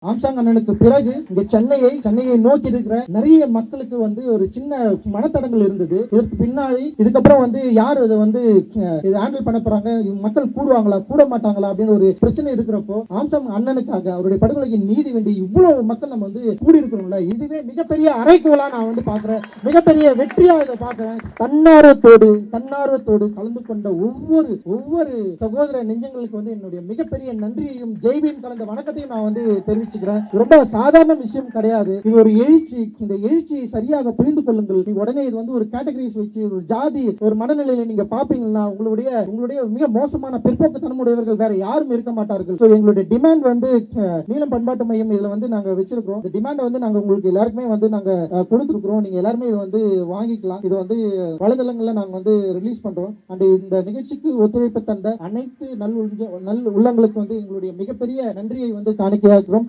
Armstrong அண்ணனுக்கு பிறகு இங்க சென்னையை நோக்கி இருக்கிற நிறைய மக்களுக்கு வந்து ஒரு சின்ன மனத்தடங்கள் இருந்தது. இதற்கு பின்னாடி இதுக்கப்புறம் வந்து யார் இதை வந்து இதை ஹேண்டில் பண்ண போறாங்க, மக்கள் கூடுவாங்களா கூட மாட்டாங்களா அப்படின்னு ஒரு பிரச்சனை இருக்கிறப்போ ஆம்ஸ்ட்ராங் அண்ணனுக்காக அவருடைய படுகொலைக்கு நீதி வேண்டி இவ்வளவு மக்கள் நம்ம வந்து கூடி இருக்கிறோம்ல, இதுவே மிகப்பெரிய அறைகோலா நான் வந்து பாக்குறேன், மிகப்பெரிய வெற்றியா இதை பாக்குறேன். தன்னார்வத்தோடு கலந்து கொண்ட ஒவ்வொரு சகோதர நெஞ்சங்களுக்கு வந்து என்னுடைய மிகப்பெரிய நன்றியையும் ஜெய்பீம் கலந்த வணக்கத்தையும் நான் வந்து தெரிவிச்சுக்கிறேன். ரொம்ப சாதாரண விஷயம் கிடையாது, இது ஒரு எழுச்சி. இந்த எழுச்சியை சரியாக புரிந்து கொள்ளுங்கள். நீங்க உடனே இது வந்து ஒரு கேட்டகரிஸ் வச்சு ஒரு ஜாதி ஒரு மனநிலையில நீங்க பாப்பீங்கன்னா உங்களுடைய மிக மோசமான பிற்போக்குத்தனமுடையவர்கள் வேற யாரும் இருக்க மாட்டார்கள். சோ எங்களுடைய டிமாண்ட் வந்து நீலம் பண்பாட்டு மையம் இதுல வந்து நாங்க வச்சிருக்கிறோம். இந்த டிமாண்ட் வந்து நாங்க உங்களுக்கு எல்லாருக்குமே வந்து நாங்க கொடுத்துருக்கிறோம். நீங்க எல்லாருமே இதை வந்து வாங்கிக்கலாம். இது வந்து வலைதளங்கள்ல நாங்க வந்து ரிலீஸ் பண்றோம். அண்ட் இந்த நிகழ்ச்சிக்கு ஒத்துழைப்பு தந்த அனைத்து நல் உள்ளங்களுக்கு வந்து எங்களுடைய மிகப்பெரிய நன்றியை வந்து காணிக்கையாக்குறோம்.